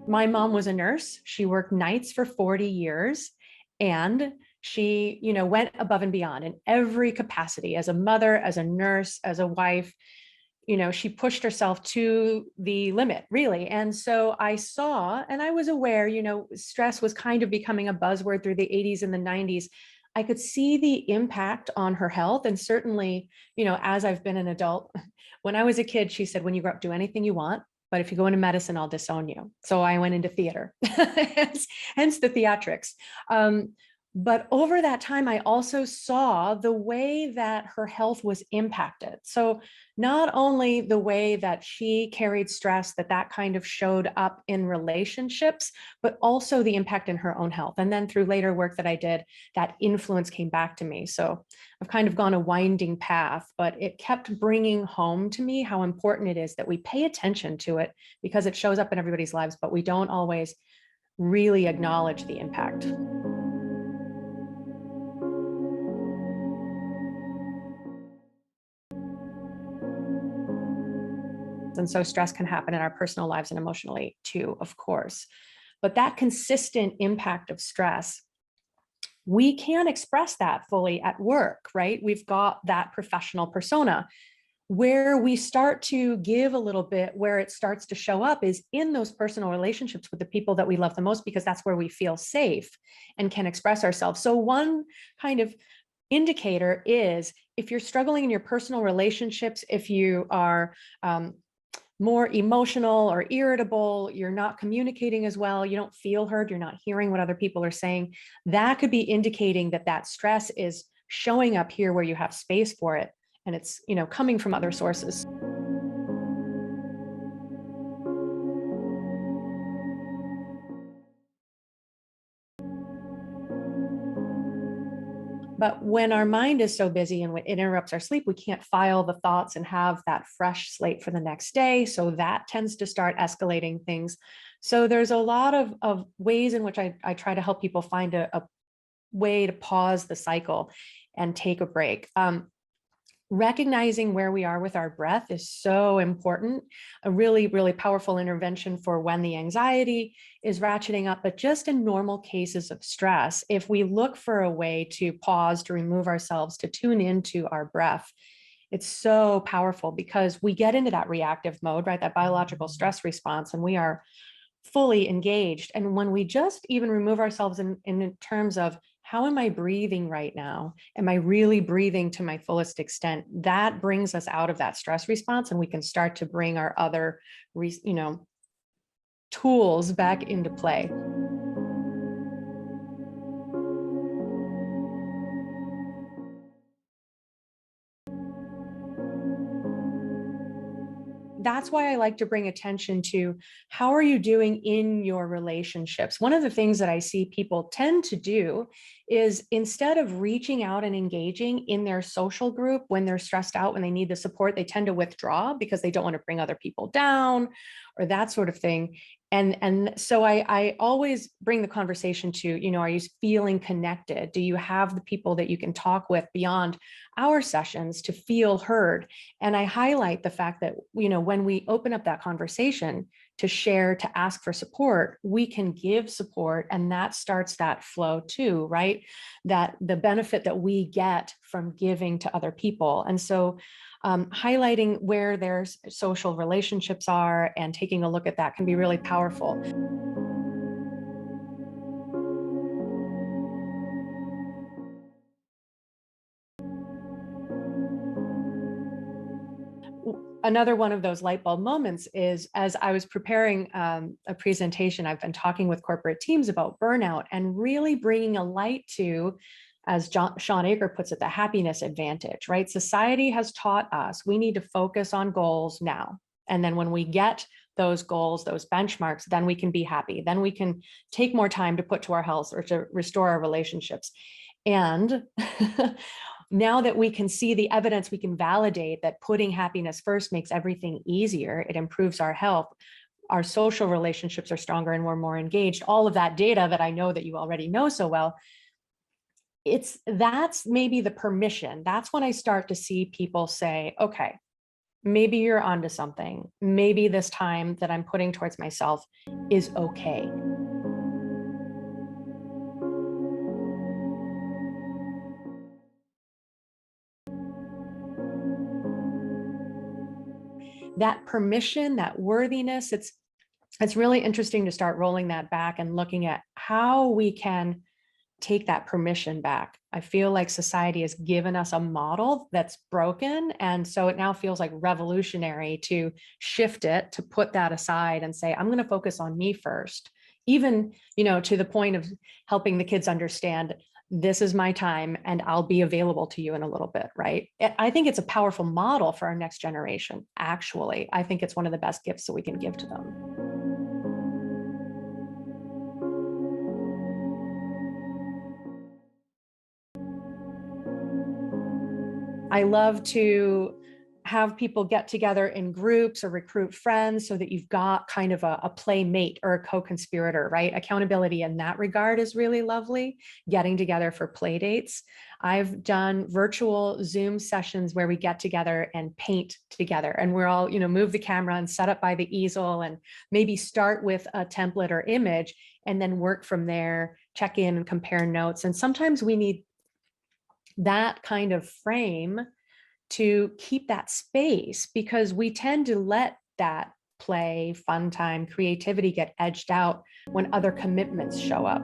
My mom was a nurse. She worked nights for 40 years, and she, went above and beyond in every capacity as a mother, as a nurse, as a wife. She pushed herself to the limit, really. And so I saw, and I was aware, stress was kind of becoming a buzzword through the 80s and the 90s. I could see the impact on her health. And certainly, as I've been an adult, when I was a kid, she said, when you grow up, do anything you want. But if you go into medicine, I'll disown you. So I went into theater, hence the theatrics. But over that time, I also saw the way that her health was impacted. So not only the way that she carried stress, that kind of showed up in relationships, but also the impact in her own health. And then through later work that I did, that influence came back to me. So I've kind of gone a winding path, but it kept bringing home to me how important it is that we pay attention to it, because it shows up in everybody's lives, but we don't always really acknowledge the impact. And so stress can happen in our personal lives and emotionally too, of course. But that consistent impact of stress, we can't express that fully at work, right? We've got that professional persona. Where we start to give a little bit, where it starts to show up, is in those personal relationships with the people that we love the most, because that's where we feel safe and can express ourselves. So one kind of indicator is if you're struggling in your personal relationships, if you are more emotional or irritable, you're not communicating as well, you don't feel heard, you're not hearing what other people are saying, that could be indicating that stress is showing up here where you have space for it, and it's, coming from other sources. But when our mind is so busy and it interrupts our sleep, we can't file the thoughts and have that fresh slate for the next day. So that tends to start escalating things. So there's a lot of ways in which I try to help people find a way to pause the cycle and take a break. Recognizing where we are with our breath is so important. A really, really powerful intervention for when the anxiety is ratcheting up. But just in normal cases of stress, if we look for a way to pause, to remove ourselves, to tune into our breath, it's so powerful, because we get into that reactive mode, right? That biological stress response, and we are fully engaged. And when we just even remove ourselves in terms of, how am I breathing right now? Am I really breathing to my fullest extent? That brings us out of that stress response, and we can start to bring our other, tools back into play. That's why I like to bring attention to, how are you doing in your relationships? One of the things that I see people tend to do is, instead of reaching out and engaging in their social group when they're stressed out, when they need the support, they tend to withdraw because they don't want to bring other people down or that sort of thing. And so I always bring the conversation to, are you feeling connected? Do you have the people that you can talk with beyond our sessions to feel heard? And I highlight the fact that, when we open up that conversation to share, to ask for support, we can give support, and that starts that flow too, right? That the benefit that we get from giving to other people. And so highlighting where their social relationships are and taking a look at that can be really powerful. Another one of those light bulb moments is, as I was preparing a presentation, I've been talking with corporate teams about burnout and really bringing a light to, as Sean Aker puts it, the happiness advantage, right? Society has taught us we need to focus on goals now. And then when we get those goals, those benchmarks, then we can be happy. Then we can take more time to put to our health or to restore our relationships. And now that we can see the evidence, we can validate that putting happiness first makes everything easier. It improves our health. Our social relationships are stronger and we're more engaged. All of that data that I know that you already know so well, that's maybe the permission. That's when I start to see people say, okay, maybe you're onto something. Maybe this time that I'm putting towards myself is okay. That permission, that worthiness, it's really interesting to start rolling that back and looking at how we can take that permission back. I feel like society has given us a model that's broken. And so it now feels like revolutionary to shift it, to put that aside and say, I'm going to focus on me first. Even, to the point of helping the kids understand this is my time and I'll be available to you in a little bit, right? I think it's a powerful model for our next generation. Actually, I think it's one of the best gifts that we can give to them. I love to have people get together in groups or recruit friends so that you've got kind of a playmate or a co-conspirator, right? Accountability in that regard is really lovely. Getting together for play dates. I've done virtual Zoom sessions where we get together and paint together, and we're all, move the camera and set up by the easel and maybe start with a template or image and then work from there, check in and compare notes. And sometimes we need that kind of frame to keep that space, because we tend to let that play, fun time, creativity get edged out when other commitments show up.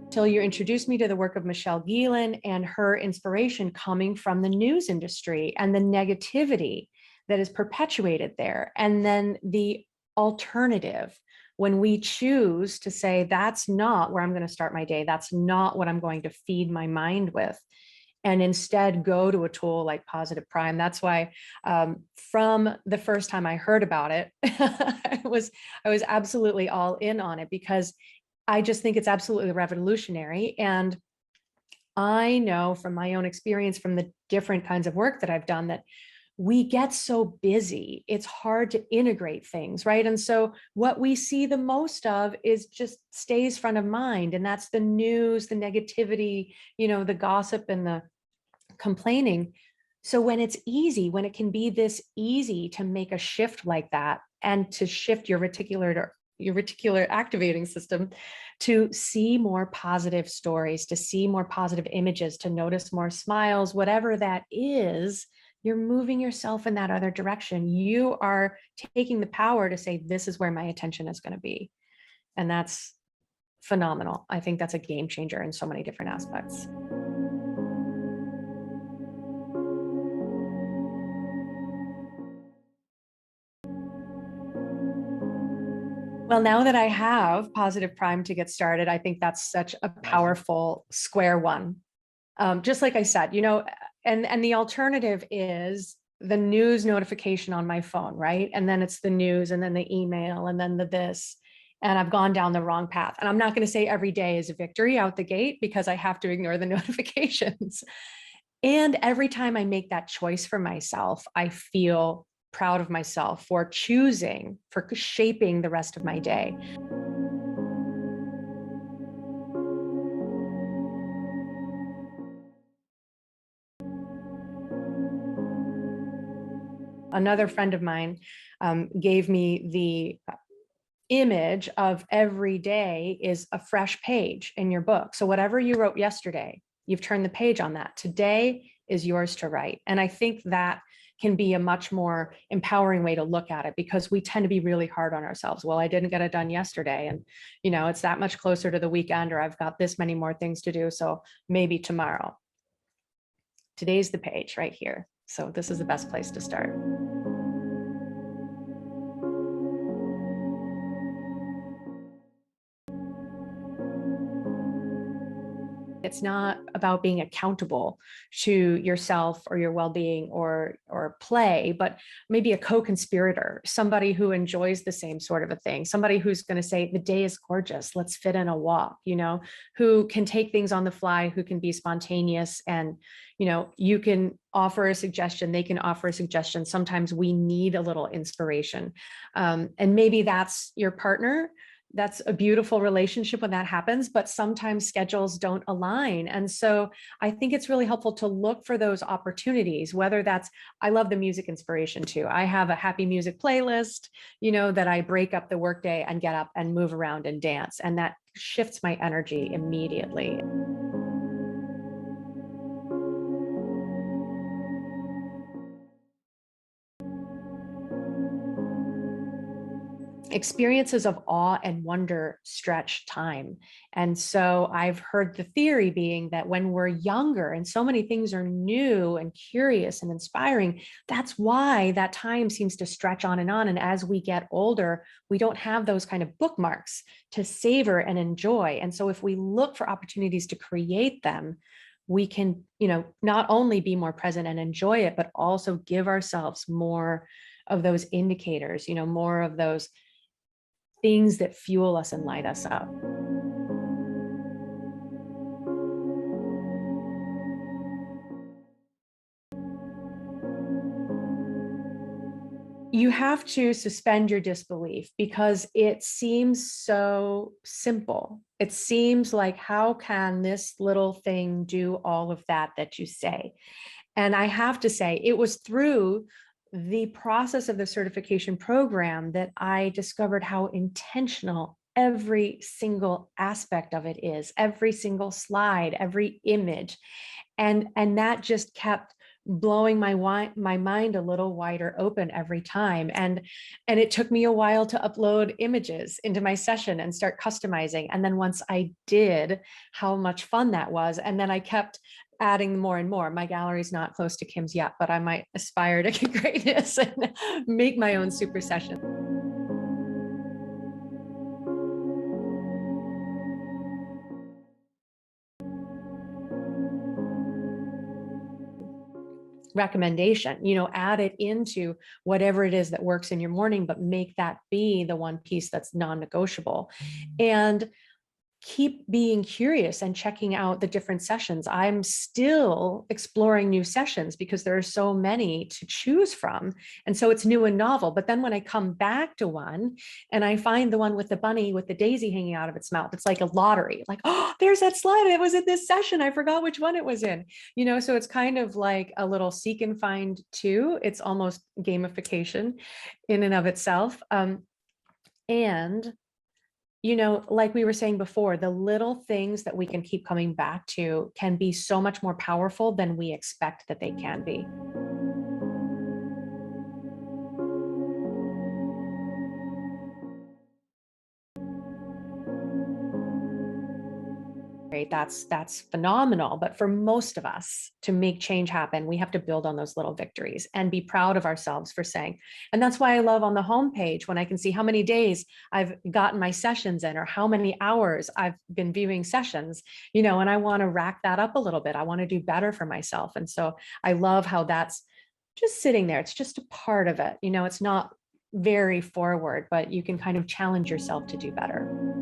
Till you introduced me to the work of Michelle Gielan and her inspiration coming from the news industry and the negativity that is perpetuated there. And then the alternative, when we choose to say, that's not where I'm going to start my day, that's not what I'm going to feed my mind with, and instead go to a tool like Positive Prime. That's why from the first time I heard about it, I was absolutely all in on it, because I just think it's absolutely revolutionary. And I know from my own experience, from the different kinds of work that I've done, that we get so busy, it's hard to integrate things, right? And so what we see the most of is just stays front of mind. And that's the news, the negativity, the gossip and the complaining. So when it's easy, when it can be this easy to make a shift like that and to shift your reticular activating system, to see more positive stories, to see more positive images, to notice more smiles, whatever that is, you're moving yourself in that other direction. You are taking the power to say, this is where my attention is going to be. And that's phenomenal. I think that's a game changer in so many different aspects. Well, now that I have Positive Prime to get started, I think that's such a powerful square one. Just like I said, and the alternative is the news notification on my phone, right? And then it's the news and then the email and then the this, and I've gone down the wrong path. And I'm not going to say every day is a victory out the gate, because I have to ignore the notifications. And every time I make that choice for myself, I feel proud of myself for choosing, for shaping the rest of my day. Another friend of mine gave me the image of every day is a fresh page in your book. So whatever you wrote yesterday, you've turned the page on that. Today is yours to write. And I think that can be a much more empowering way to look at it, because we tend to be really hard on ourselves. Well, I didn't get it done yesterday, and it's that much closer to the weekend, or I've got this many more things to do, so maybe tomorrow. Today's the page right here. So this is the best place to start. It's not about being accountable to yourself or your well-being or play, but maybe a co-conspirator, somebody who enjoys the same sort of a thing, somebody who's going to say, the day is gorgeous, let's fit in a walk, who can take things on the fly, who can be spontaneous. And, you can offer a suggestion, they can offer a suggestion. Sometimes we need a little inspiration. And maybe that's your partner. that's a beautiful relationship when that happens, but sometimes schedules don't align. And so I think it's really helpful to look for those opportunities, whether that's, I love the music inspiration too. I have a happy music playlist, that I break up the workday and get up and move around and dance. And that shifts my energy immediately. Experiences of awe and wonder stretch time. And so I've heard the theory being that when we're younger and so many things are new and curious and inspiring, that's why that time seems to stretch on and on. And as we get older, we don't have those kind of bookmarks to savor and enjoy. And so if we look for opportunities to create them, we can, not only be more present and enjoy it, but also give ourselves more of those indicators, more of those things that fuel us and light us up. You have to suspend your disbelief because it seems so simple. It seems like, how can this little thing do all of that you say? And I have to say, it was through the process of the certification program that I discovered how intentional every single aspect of it is, every single slide, every image. And that just kept blowing my mind a little wider open every time. And it took me a while to upload images into my session and start customizing. And then once I did, how much fun that was. And then I kept adding more and more. My gallery's not close to Kim's yet, but I might aspire to greatness and make my own super session. Recommendation, add it into whatever it is that works in your morning, but make that be the one piece that's non-negotiable. And keep being curious and checking out the different sessions. I'm still exploring new sessions because there are so many to choose from. And so it's new and novel. But then when I come back to one and I find the one with the bunny with the daisy hanging out of its mouth, it's like a lottery. Like, oh, there's that slide. It was in this session. I forgot which one it was in. So it's kind of like a little seek and find too. It's almost gamification in and of itself. And like we were saying before, the little things that we can keep coming back to can be so much more powerful than we expect that they can be. Right? That's phenomenal. But for most of us to make change happen, we have to build on those little victories and be proud of ourselves for saying. And that's why I love on the homepage when I can see how many days I've gotten my sessions in or how many hours I've been viewing sessions, and I want to rack that up a little bit. I want to do better for myself. And so I love how that's just sitting there. It's just a part of it. It's not very forward, but you can kind of challenge yourself to do better.